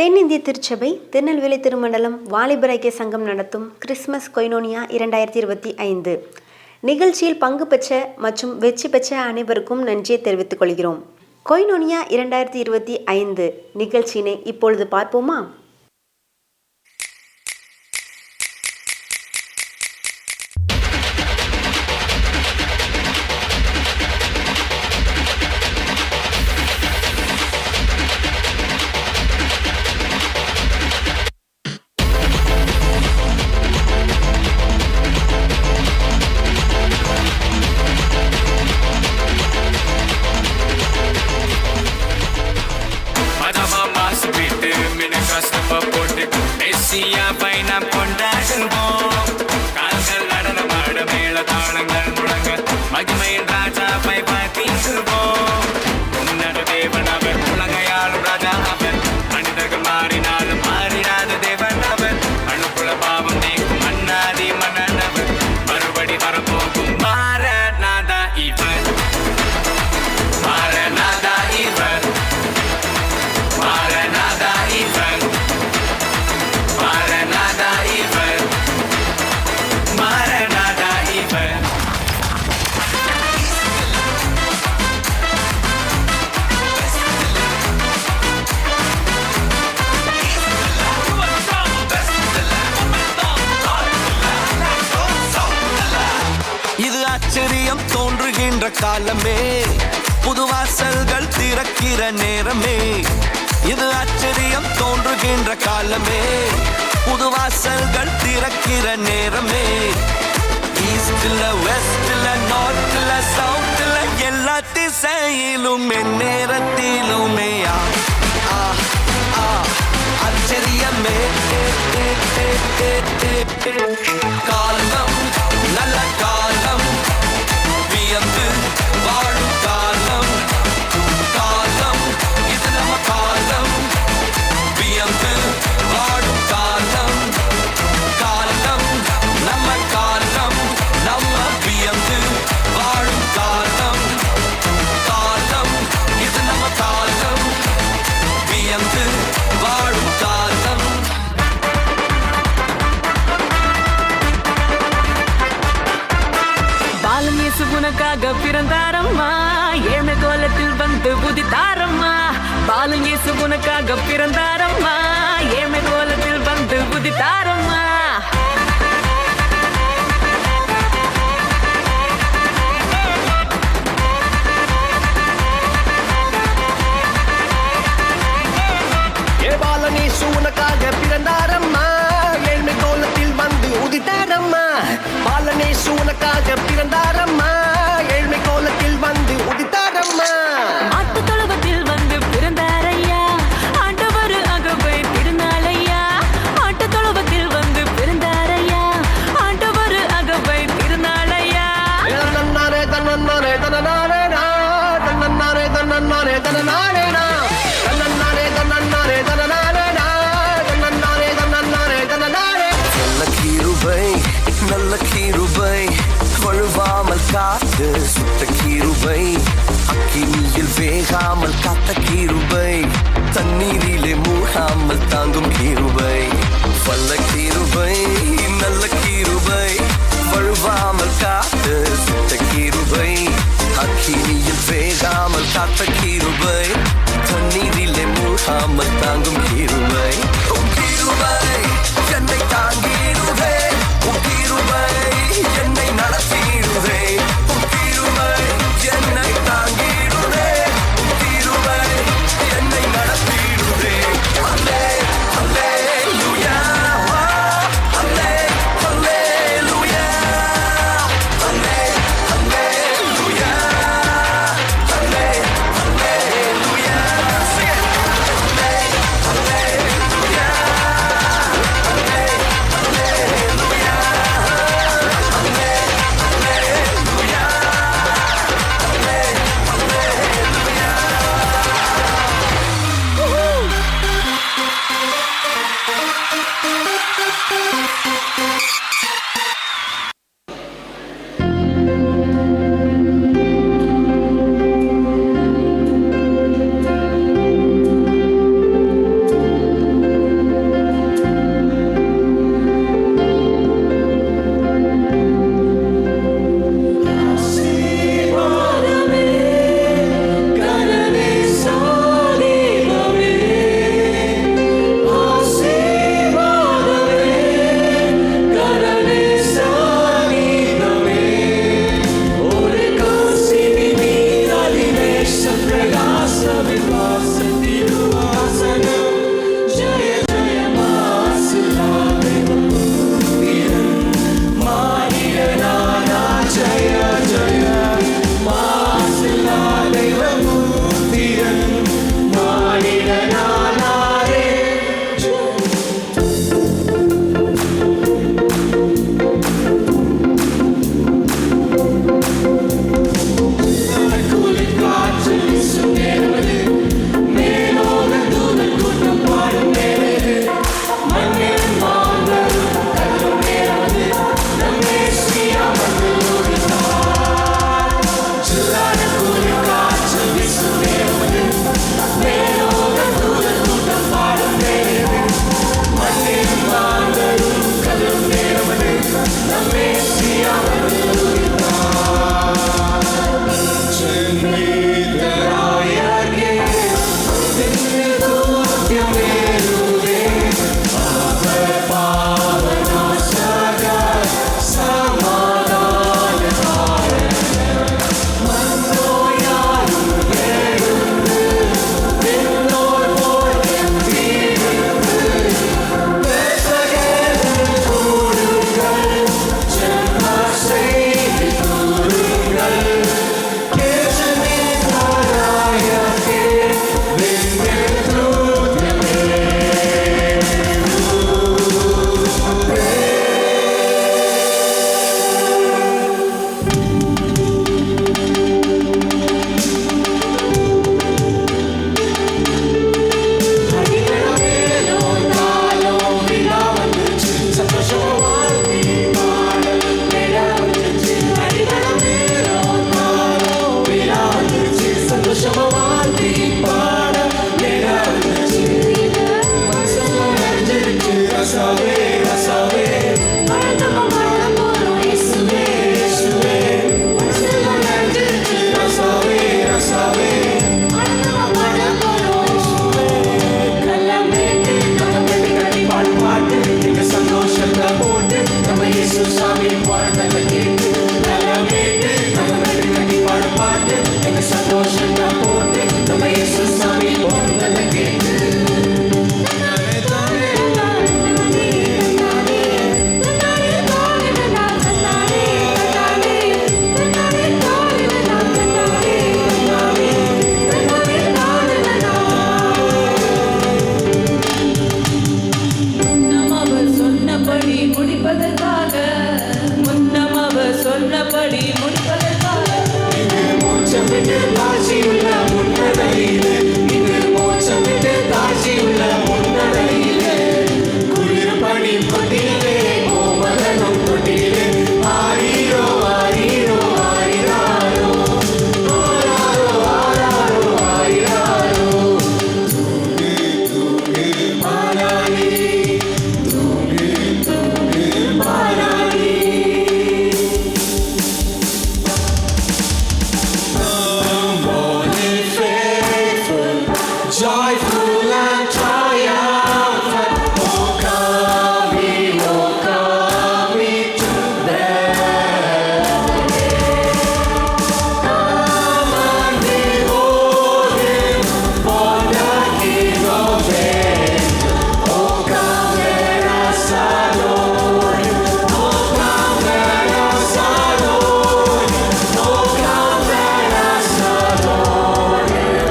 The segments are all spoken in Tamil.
தென்னிந்திய திருச்சபை திருநெல்வேலி திருமண்டலம் வாலிபர் ஐக்கிய சங்கம் நடத்தும் கிறிஸ்மஸ் கொய்னோனியா 2025 நிகழ்ச்சியில் பங்கு பெற்ற மற்றும் வெற்றி பெற்ற அனைவருக்கும் நன்றியை தெரிவித்துக் கொள்கிறோம். கொய்னோனியா 2025 நிகழ்ச்சியினை இப்பொழுது பார்ப்போமா? மகிமையின் ராஜா பைபாத்தீசுவோம். உன்னத தேவன் அவர், உலகையாளும் ராஜா அவர். மனிதர்கள் மாறினாலும் மாறிடாத தேவன் அவர். அணுக்குல பாவம் நீக்கும் அண்ணாதி மன்னவர். மறுபடி வரப்போகும் மாரநாதா இவர். மாரநாதா இவர். மாரநாதா இவர். மாரநாதா இவர். மாரநாதா இவர். ஆச்சரியம் தோன்றுகின்ற காலமே, புது வாசல்கள் திறக்கிற நேரமே. இது ஆச்சரியம் தோன்றுகின்ற காலமே, புது வாசல்கள் திறக்கிற நேரமே. ஈஸ்ட்ல வெஸ்ட்ல நார்த்ல சவுத்ல எல்லா திசையிலும் நேரத்திலுமே ஆச்சரியமே. காலம் நல்ல காலம், வியந்து வாழும் காலம். காலம் இது நம்ம காலம், வியந்து வாழும் காலம். காலம் நம்ம காலம், நம்ம வியந்து வாழும் காலம். காலம் இது நம்ம காலம், வியந்து வாழும் காலம். பாலன் இயேசு உனக்காக பிறந்தாரம்மா, ஏழ்மை கோலத்தில் வந்து உதித்தாரம்மா. பாலன் இயேசு உனக்காக பிறந்தாரம்மா, ஏழ்மை கோலத்தில் வந்து உதித்தாரம்மா. பாலன் இயேசு உனக்காக பிறந்தாரம்மா, ஏழ்மை கோலத்தில் வந்து உதித்தாரம்மா. பாலன் இயேசு உனக்காக பிறந்தாரம்மா, ஏழ்மை கோலத்தில் வந்து உதித்தாரம்மா. ஆட்டு தொழுவத்தில் வந்து பிறந்தாரையா, ஆண்டவர் அகவை திருநாளையா. ஆட்டு தொழுவத்தில் வந்து பிறந்தாரையா, ஆண்டவர் அகவை திருநாளையா. தன்னன்னாரே தன்னன்னாரே தன்னனாரே தன்னன்னாரே தன்னன்னாரே தன்னனாரே தன்னன்னாரே தன்னன்னாரே தன்னனாரே தன்னன்னாரே தன்னன்னாரே தன்னனாரே. நல்ல கிருபை நல்ல கிருபை, வழுவாமல் காத்து சுத்த கிருபை. அக்கினியில் வேகாமல் காத்த கிருபை, தண்ணீரிலே மூழ்காமல் தாங்கும் கிருபை. வல்ல கிருபை நல்ல கிருபை, வழுவாமல் காத்து சுத்த கிருபை. அக்கினியில் வேகாமல் காத்த கிருபை, தண்ணீரிலே மூழ்காமல் தாங்கும் கிருபை. கிருபை என்னை தாங்கிடுவே, கிருபை என்னை நடத்திடுவே. கிருபை என்னை தாங்கிடுவே, கிருபை என்னை நடத்திடுவே. அல்லே அல்லேலூயா, அல்லே அல்லேலூயா, அல்லே அல்லேலூயா, அல்லே அல்லேலூயா. அல்லே அல்லேலூயா. படி முடிப்பதற்காக இது மோட்சமிட்டு தாட்சியுள்ள முன்னரையிலே, இது மோட்சமிட்டு தாட்சியுள்ள முன்னரையிலே. குளிர் பனி கொட்டிலே கோமகனும் கொட்டிலே ஆரீரோ ஆரீரோ ஆரிராரோ ஆராரோ ஆராரோ ஆரிராரோ. தூங்கு தூங்கு பாலாயி, தூங்கு தூங்கு Palayi. Morning faithful, joyful and triumphant. Oh come ye to Bethlehem. Come and behold him, born the King of Angels. Oh come let us adore him. Oh come let us adore him. Oh come let us adore him.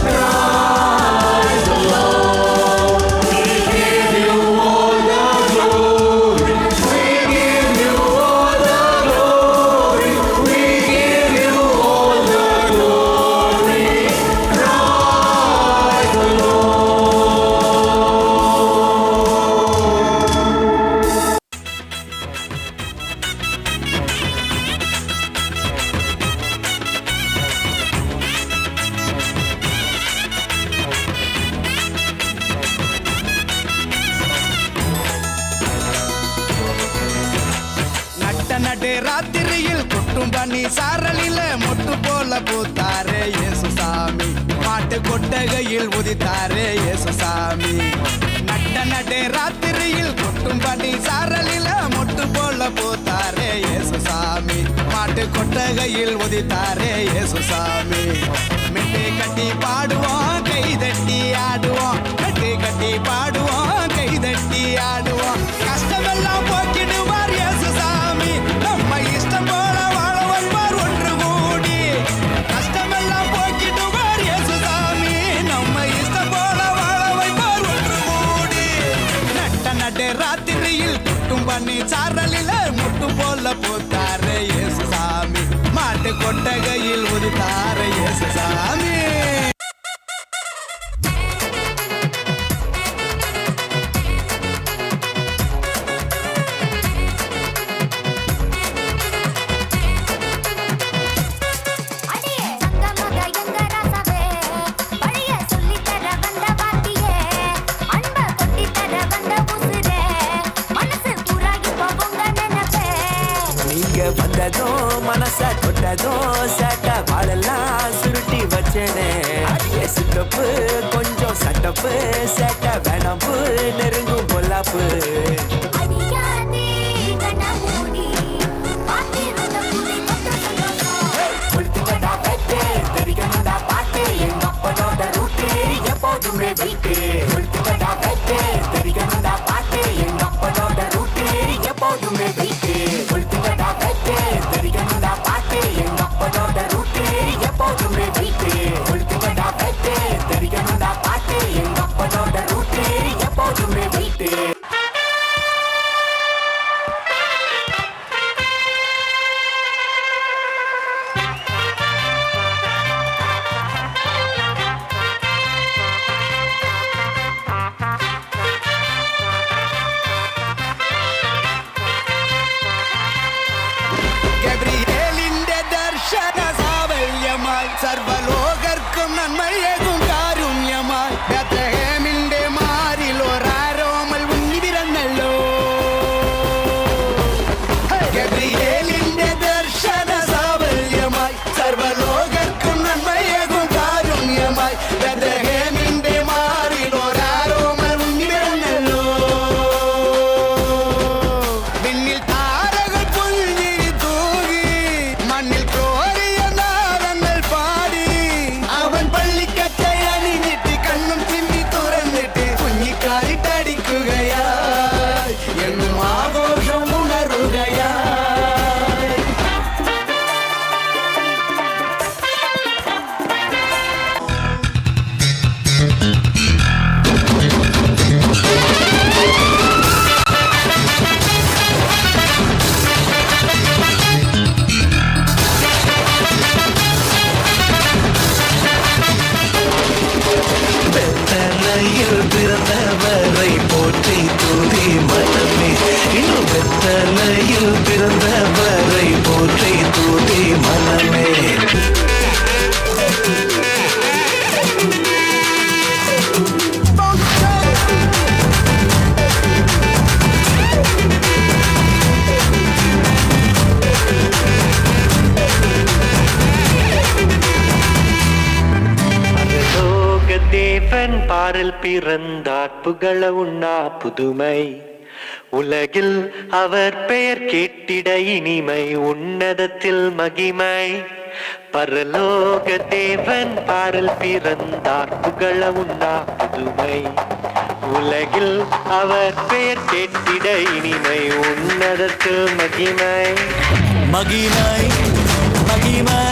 Christ the Lord. We give you all the glory. We give you all the glory. We give you all the glory. Christ the Lord. நட்ட நடு ராத்திரியில் கொட்டும் பண்ணி சாரலில மொட்டு போல பூத்தாரே இயேசுசாமி. மாட்டு கொட்டகையில் உதித்தாரே இயேசுசாமி. நட்ட நடு ராத்திரியில் கொட்டும் பண்ணி சாரலில மொட்டு போல பூத்தாரே இயேசுசாமி. மாட்டு கொட்டகையில் உதித்தாரே இயேசுசாமி. மெட்டு கட்டி பாடுவோம் கை தட்டி ஆடுவோம், மெட்டு கட்டி பாடுவோம் கை தட்டி ஆடுவோம். கஷ்டமெல்லாம் போக்கிடுவார் இயேசுசாமி. நம்ம இஷ்டம் போல வாழ வைப்பார் ஒன்று கூடி. கஷ்டமெல்லாம் போக்கிடுவார் இயேசுசாமி. நம்ம இஷ்டம் போல வாழ வைப்பார் ஒன்று கூடி. நட்ட நடு ராத்திரியில் குட்டும் பண்ணி சாரலில முட்டு போல போத்தாரே இயேசுசாமி. மாட்டு கொட்டகையில் உதித்தாரே இயேசுசாமி. அடியே சங்கமக எங்க ராசாவே, வழிய சொல்லித் தர வந்த வாத்தியே, அன்ப கொட்டித் தர வந்த உசுரே, மனசு பூரா இப்போ உங்க நினைப்பே. நீங்க வந்ததும் மனச தொட்டதும் சேட்ட வாழெல்லாம் சுருட்டி வச்சேனே. சித்தப்பு கொஞ்சம் சட்டப்பு சேட்ட வேணாப்பு நெருங்கும் பொல்லாப்பு. அடியாதே கண்ணமூடி, பாத்திருந்த புலி கொத்த சந்தோஷம். கொளுத்துங்கடா வெட்டு, தெரிக்கணும்டா பாட்டு, எங்க அப்பனோட ரூட்டு எப்போதுமே வீட்டு. கொளுத்துங்கடா வெட்டு, தெரிக்கணும்டா பாட்டு, எங்க அப்பனோட ரூட்டு எப்போதுமே வீட்டு. கொளுத்துங்கடா வெட்டு, தெரிக்கணும்டா பாட்டு, எங்க அப்பனோட ரூட்டு எப்போதுமே வீட்டு. கொளுத்துங்கடா வெட்டு, தெரிக்கணும்டா பாட்டு, எங்க அப்பனோட ரூட்டு எப்போதுமே வீட்டு. பாரில் பிறந்தார் புகழ உண்ணா புதுமை உலகில் அவர் பெயர் கேட்டிட இனிமை உன்னதத்தில் மகிமை பரலோக தேவன் பாரில் பிறந்தார் புகழ உண்ணா புதுமை உலகில் அவர் பெயர் கேட்டிட இனிமை உன்னதத்தில் மகிமை மகிமை மகிமை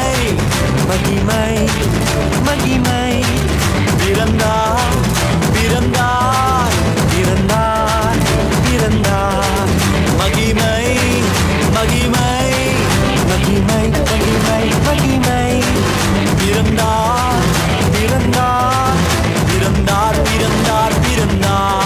மகிமை மகிமை பிறந்தார் பிறந்தார் பிறந்தார் பிறந்தார் மகிமை மகிமை மகிமை மகிமை மகிமை பிறந்தார் பிறந்தார் பிறந்தார் பிறந்தார் பிறந்தார்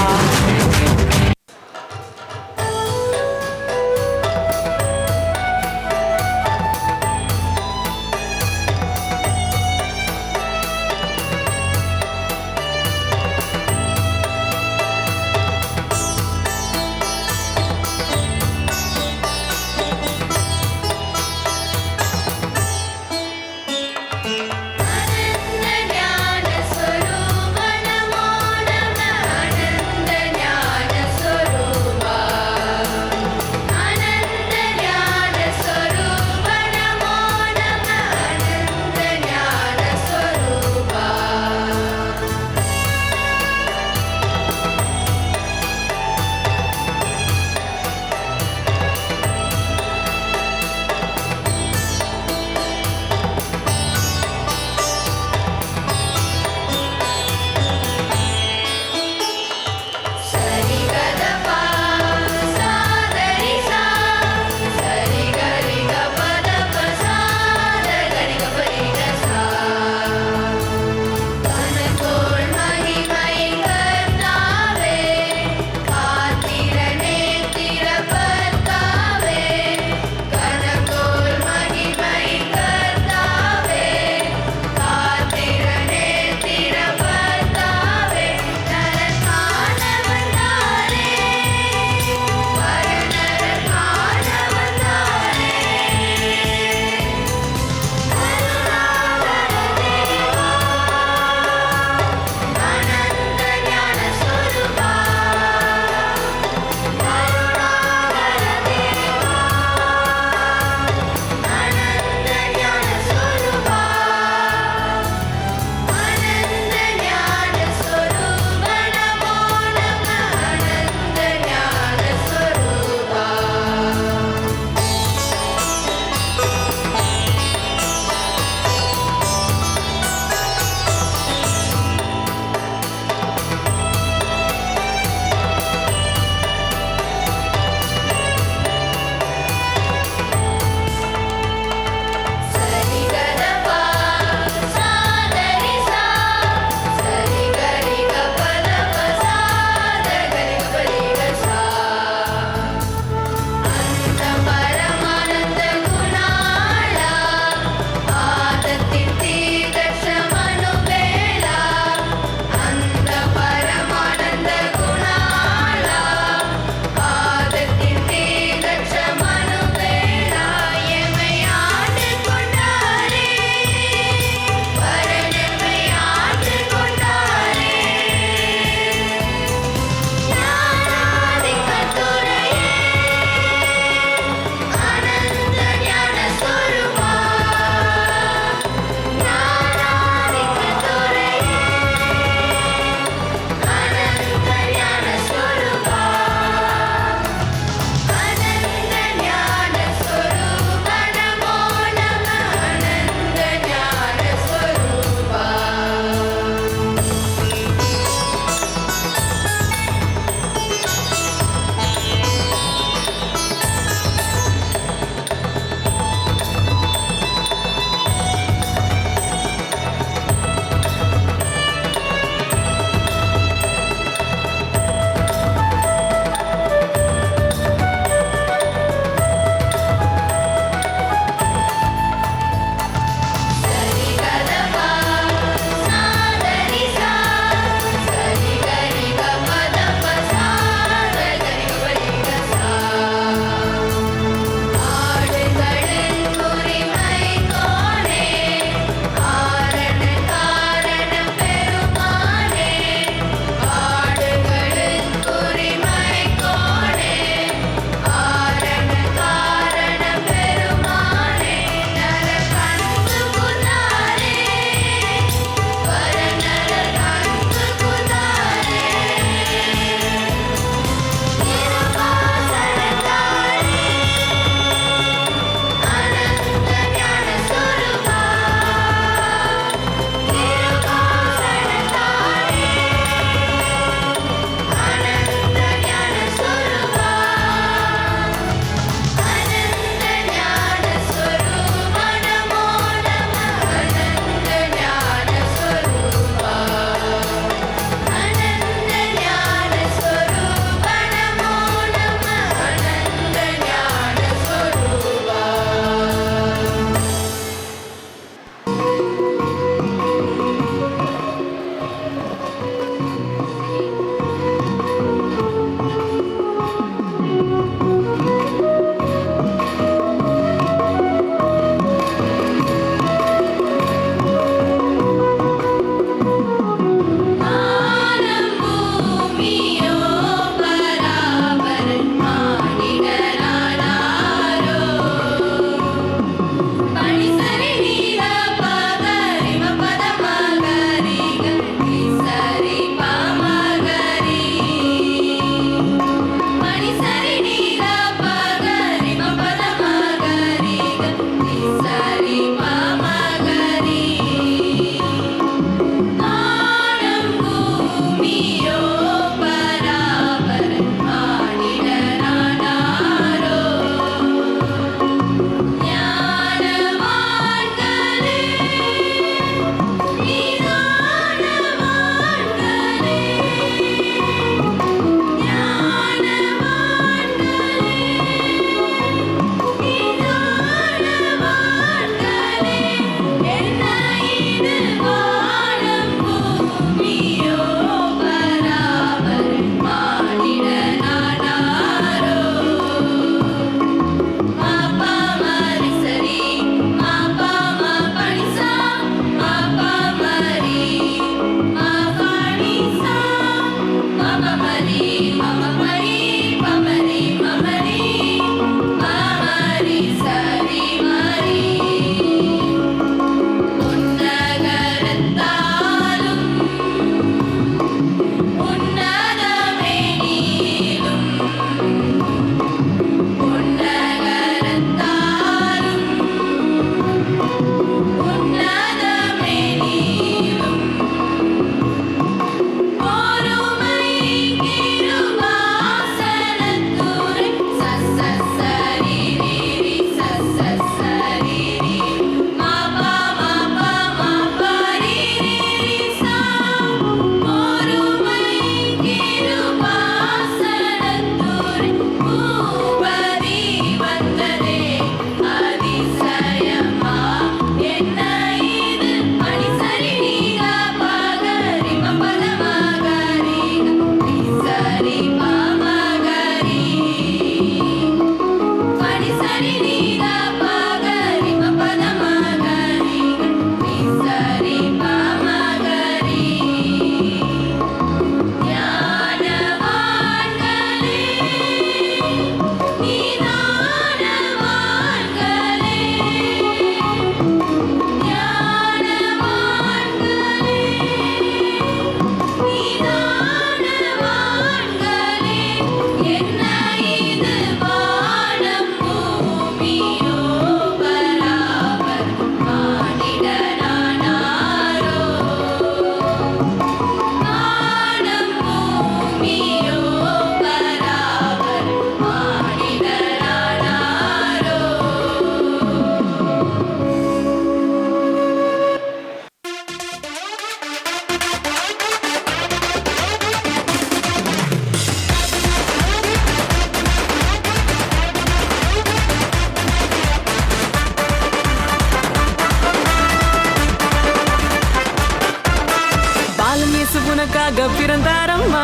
உனக்காக பிறந்தாரம்மா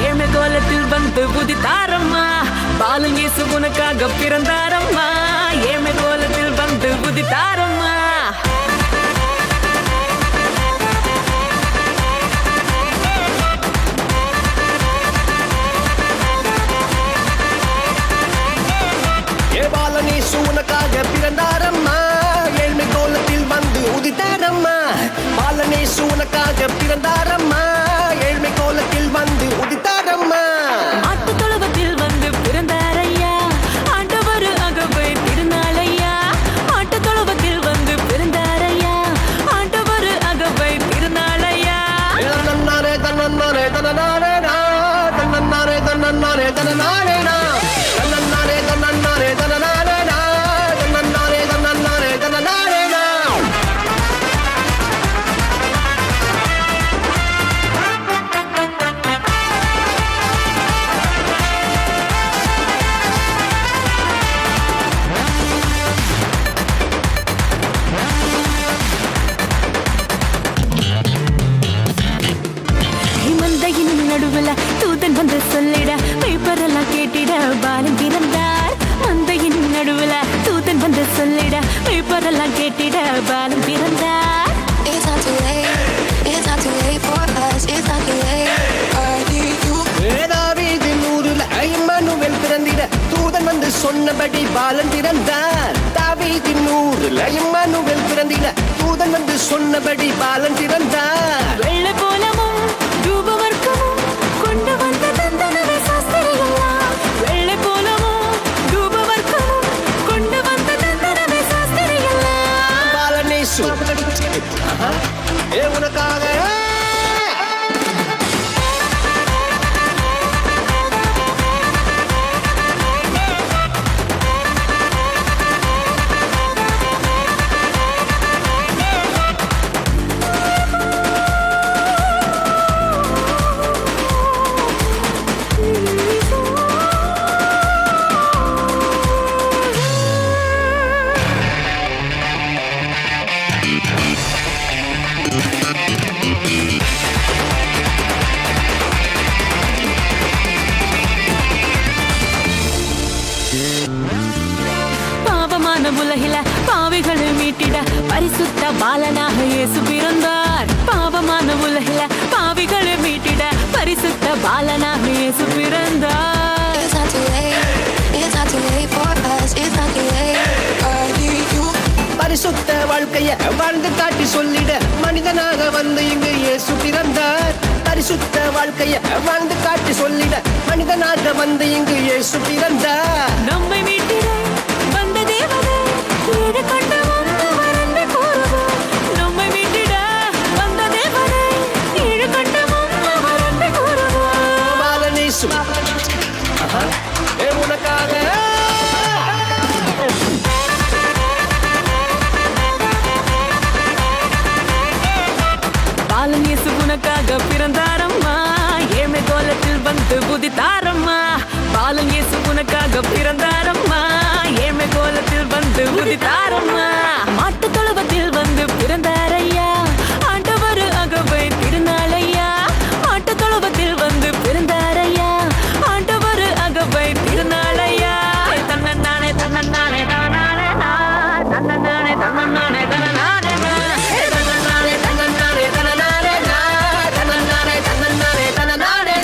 ஏழ்மை கோலத்தில் வந்து புதித்தாரம்மா பாலன் இயேசு உனக்காக பிறந்தாரம்மா ஏழ்மை கோலத்தில் வந்து புதித்தாரம்மா பாலனேசு உனக்காக பிறந்தாரம்மா ஏழ்மை கோலத்தில் வந்து உதித்தாரம்மா பாலனேசு உனக்காக பிறந்தாரம்மா ஏழ்மை கோலத்தில் வந்து உதித்தாரம்மா ஆட்டு தொழுவத்தில் வந்து பிறந்தாரையா ஆண்டவர் அகவை திருநாளையா ஆட்டு தொழுவத்தில் வந்து பிறந்தாரையா ஆண்டவர் அகவை திருநாளையா தன்னன்னாரே தன்னன்னாரே தன்னனாரே தன்னன்னாரே தன்னன்னாரே தன்னனாரே தன்னன்னாரே தன்னன்னாரே தன்னனாரே தன்னன்னாரே தன்னன்னாரே தன்னனாரே மந்தையின் நடுவுல தூதன் வந்து சொல்லிட பேப்பரெல்லாம் கேட்டிட பாலன் பிறந்தார் மந்தையின் நடுவுல தூதன் வந்து சொல்லிட பேப்பரெல்லாம் கேட்டிட பாலன் பிறந்தார் It's not too late. It's not too late for us. It's not too late. I need you. தாவீதின் ஊருல இம்மானுவேல் பிறந்திட தூதன் வந்து சொன்னபடி பாலன் பிறந்தார் தாவீதின் ஊருல இம்மானுவேல் பிறந்திட தூதன் வந்து சொன்னபடி பாலன் பிறந்தார் வெள்ளை போலமும் ரூபவர்க்கமும் கொண்டு வந்த தந்தனவே சாஸ்திரிகள்லாம் வெள்ளை போலமும் ரூபவர்க்கமும் கொண்டு வந்த தந்தனவே சாஸ்திரிகள்லாம் பாலனேசு உனக்காக பாவமான உலகில பாவிகளை மீட்டிட பரிசுத்த பாலனாக இயேசு பிறந்தார் பாவமான உலகில பாவிகளை மீட்டிட பரிசுத்த பாலனாக இயேசு பிறந்தார் It's not too late. It's not too late for us. It's not too late. I need you. பரிசுத்த வாழ்க்கைய வாழ்ந்து காட்டி சொல்லிட மனிதனாக வந்து இங்கு இயேசு பிறந்தார் பரிசுத்த வாழ்க்கைய வாழ்ந்து காட்டி சொல்லிட மனிதனாக வந்து இங்கு இயேசு பிறந்தார் நம்மை மீட்டிட வந்த தேவனே ஈடு கொண்டு வந்தவர் என்று கூறுவோம் நம்மை மீட்டிட வந்த தேவனே ஈடு கொண்டு வந்தவர் என்று கூறுவோம் பாலனேசு உனக்காக பாலன் இயேசு உனக்காக பிறந்தாரம்மா ஏழ்மை கோலத்தில் வந்து புதித்தாரம்மா பாலன் இயேசு உனக்காக பிறந்தாரம்மா ஏழ்மை கோலத்தில் வந்து புதித்தாரம்மா மாட்டு தொழுவத்தில் வந்து பிறந்தாரையா ஆண்டவர் அகவை திருநாளையா மாட்டு தொழுவத்தில் வந்து பிறந்தாரையா ஆண்டவர் அகவை திருநாளையா தன்னன்னானே தன்னன்னானே தானானே தன்னன்னானே தன்னன்னானே தனநானே தன்னன்னாரே தன்னன்னாரே தன்னனாரே தன்னன்னாரே தன்னன்னாரே தன்னனாரே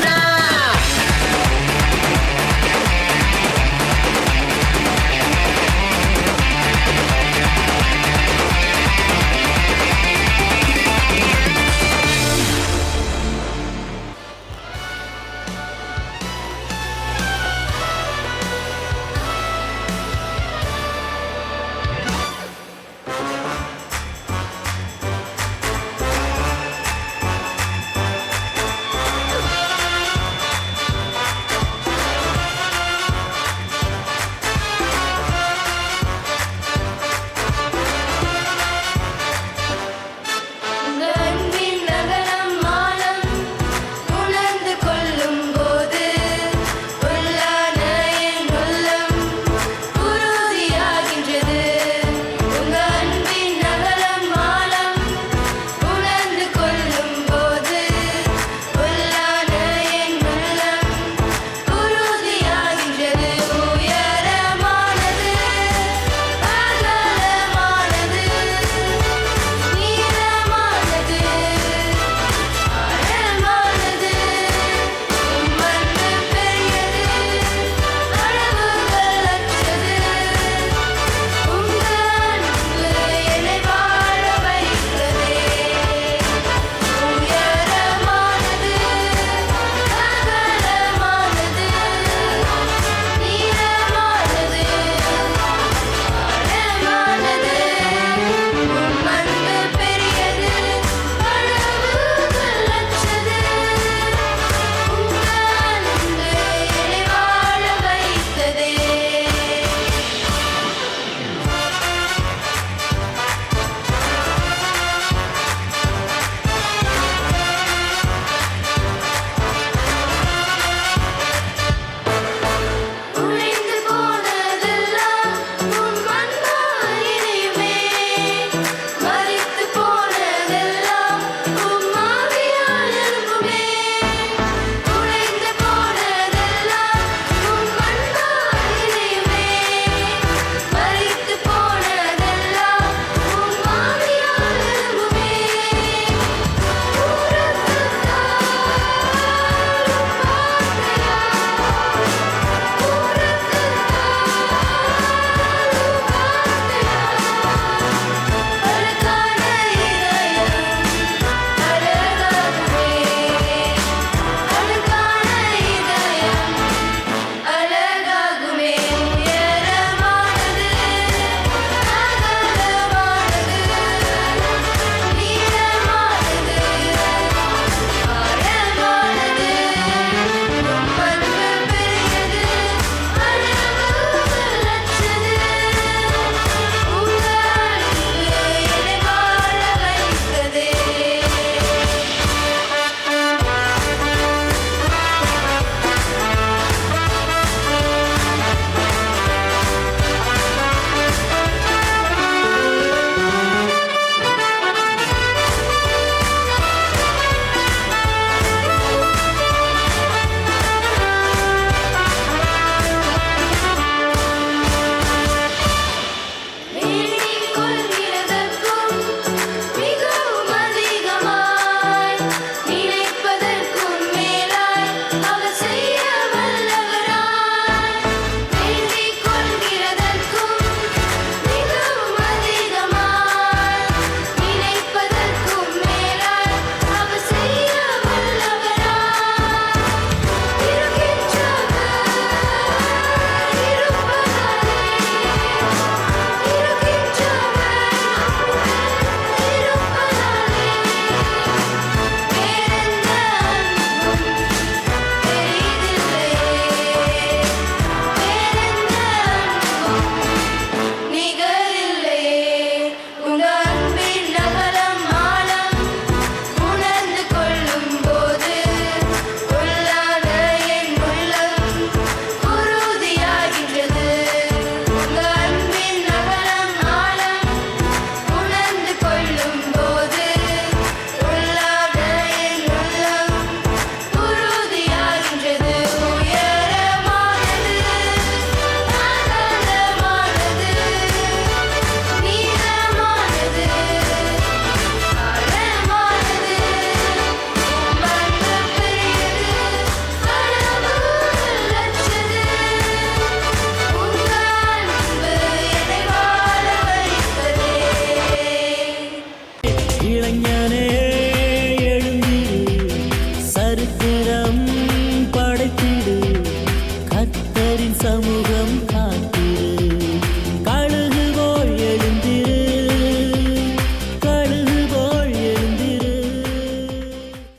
இளைஞனே